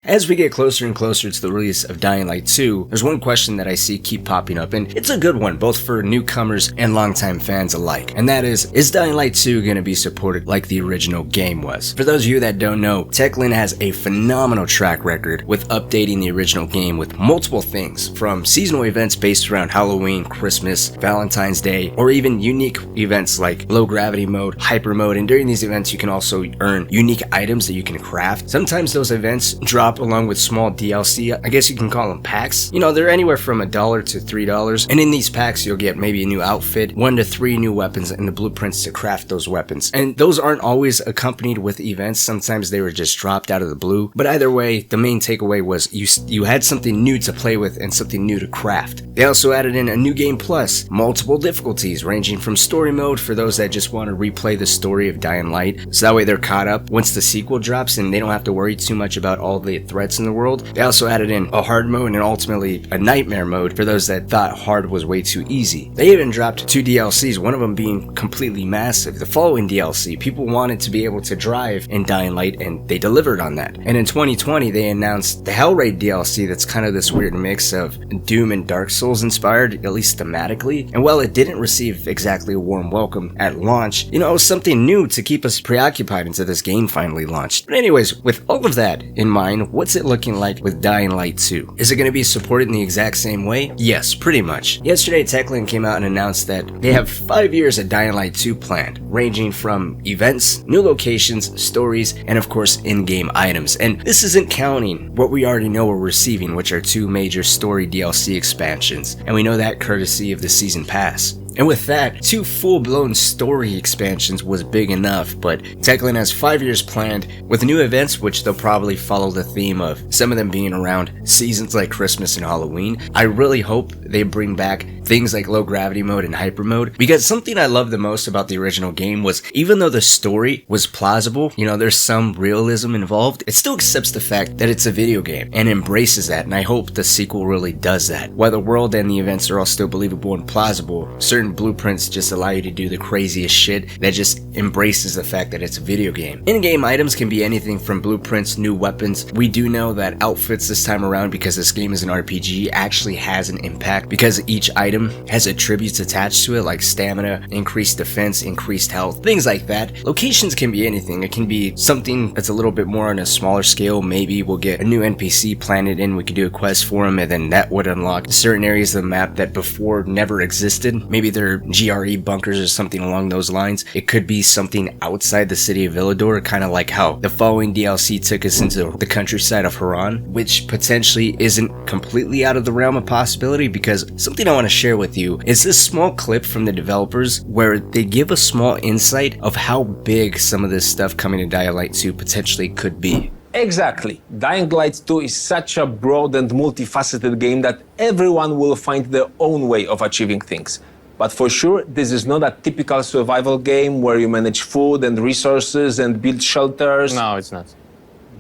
As we get closer and closer to the release of Dying Light 2, there's one question that I see keep popping up, and it's a good one, both for newcomers and longtime fans alike. And that is Dying Light 2 going to be supported like the original game was? For those of you that don't know, Techland has a phenomenal track record with updating the original game with multiple things, from seasonal events based around Halloween, Christmas, Valentine's Day, or even unique events like low gravity mode, hyper mode, and during these events you can also earn unique items that you can craft. Sometimes those events drop along with small DLC, I guess you can call them packs. You know, they're anywhere from $1 to $3, and in these packs you'll get maybe a new outfit, 1 to 3 new weapons, and the blueprints to craft those weapons. And those aren't always accompanied with events, sometimes they were just dropped out of the blue, but either way, the main takeaway was you had something new to play with and something new to craft. They also added in a new game plus, multiple difficulties ranging from story mode for those that just want to replay the story of Dying Light, so that way they're caught up once the sequel drops and they don't have to worry too much about all the threats in the world. They also added in a hard mode and ultimately a nightmare mode for those that thought hard was way too easy. They even dropped 2 DLCs, one of them being completely massive. The following DLC, people wanted to be able to drive in Dying Light and they delivered on that. And in 2020 they announced the Hell Raid DLC that's kind of this weird mix of Doom and Dark Souls inspired, at least thematically. And while it didn't receive exactly a warm welcome at launch, you know, it was something new to keep us preoccupied until this game finally launched. But anyways, with all of that in mind, what's it looking like with Dying Light 2? Is it going to be supported in the exact same way? Yes, pretty much. Yesterday, Techland came out and announced that they have 5 years of Dying Light 2 planned, ranging from events, new locations, stories, and of course in-game items. And this isn't counting what we already know we're receiving, which are 2 major story DLC expansions, and we know that courtesy of the season pass. And with that, 2 full-blown story expansions was big enough, but Techland has 5 years planned with new events which they'll probably follow the theme of some of them being around seasons like Christmas and Halloween. I really hope they bring back things like low gravity mode and hyper mode, because something I loved the most about the original game was even though the story was plausible, you know, there's some realism involved, it still accepts the fact that it's a video game and embraces that, and I hope the sequel really does that. While the world and the events are all still believable and plausible, certain blueprints just allow you to do the craziest shit that just embraces the fact that it's a video game. In-game items can be anything from blueprints, new weapons. We do know that outfits this time around, because this game is an RPG, actually has an impact because each item has attributes attached to it like stamina, increased defense, increased health, things like that. Locations can be anything. It can be something that's a little bit more on a smaller scale. Maybe we'll get a new NPC planted in, we could do a quest for him, and then that would unlock certain areas of the map that before never existed. Maybe they're GRE bunkers or something along those lines. It could be something outside the city of Villador, kind of like how the following DLC took us into the countryside of Haran, which potentially isn't completely out of the realm of possibility, because something I want to share with you is this small clip from the developers where they give a small insight of how big some of this stuff coming to Dying Light 2 potentially could be. Exactly. Dying Light 2 is such a broad and multifaceted game that everyone will find their own way of achieving things. But for sure, this is not a typical survival game where you manage food and resources and build shelters. No, it's not.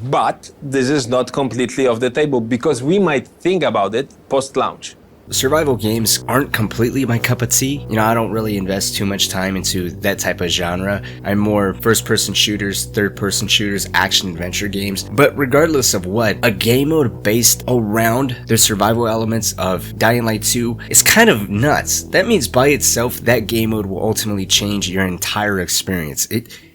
But this is not completely off the table, because we might think about it post-launch. Survival games aren't completely my cup of tea. You know, I don't really invest too much time into that type of genre. I'm more first-person shooters, third-person shooters, action-adventure games. But regardless of what, a game mode based around the survival elements of Dying Light 2 is kind of nuts. That means by itself, that game mode will ultimately change your entire experience.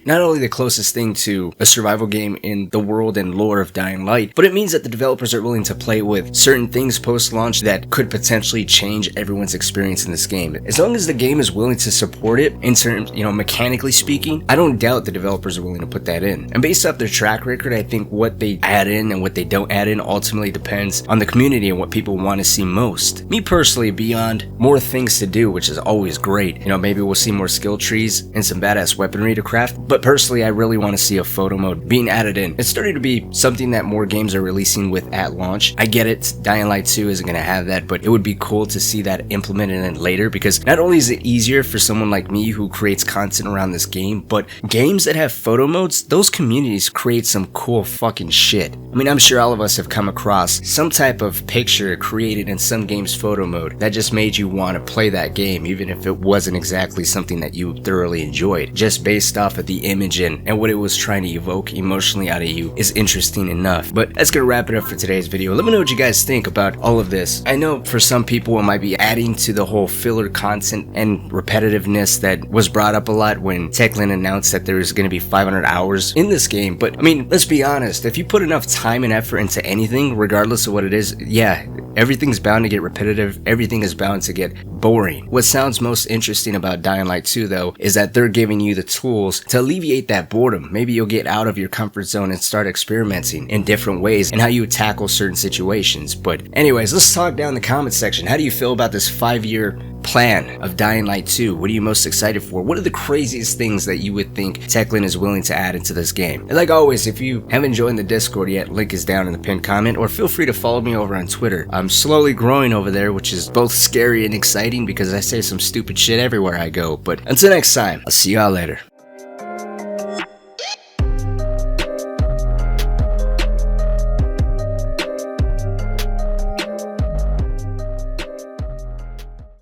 Not only the closest thing to a survival game in the world and lore of Dying Light, but it means that the developers are willing to play with certain things post-launch that could potentially change everyone's experience in this game. As long as the game is willing to support it in terms, you know, mechanically speaking, I don't doubt the developers are willing to put that in. And based off their track record, I think what they add in and what they don't add in ultimately depends on the community and what people want to see most. Me personally, beyond more things to do, which is always great, you know, maybe we'll see more skill trees and some badass weaponry to craft, but personally, I really want to see a photo mode being added in. It's starting to be something that more games are releasing with at launch. I get it, Dying Light 2 isn't going to have that, but it would be cool to see that implemented in later, because not only is it easier for someone like me who creates content around this game, but games that have photo modes, those communities create some cool fucking shit. I mean, I'm sure all of us have come across some type of picture created in some game's photo mode that just made you want to play that game, even if it wasn't exactly something that you thoroughly enjoyed, just based off of the image and what it was trying to evoke emotionally out of you is interesting enough. But that's gonna wrap it up for today's video. Let me know what you guys think about all of this. I know for some people it might be adding to the whole filler content and repetitiveness that was brought up a lot when Techland announced that there was gonna be 500 hours in this game. But I mean, let's be honest, if you put enough time and effort into anything, regardless of what it is, yeah, everything's bound to get repetitive, everything is bound to get boring. What sounds most interesting about Dying Light 2 though is that they're giving you the tools to alleviate that boredom. Maybe you'll get out of your comfort zone and start experimenting in different ways and how you tackle certain situations. But anyways, let's talk down in the comment section. How do you feel about this 5-year plan of Dying Light 2? What are you most excited for? What are the craziest things that you would think Techland is willing to add into this game? And like always, if you haven't joined the Discord yet, link is down in the pinned comment, or feel free to follow me over on Twitter. I'm slowly growing over there, which is both scary and exciting because I say some stupid shit everywhere I go. But until next time, I'll see y'all later.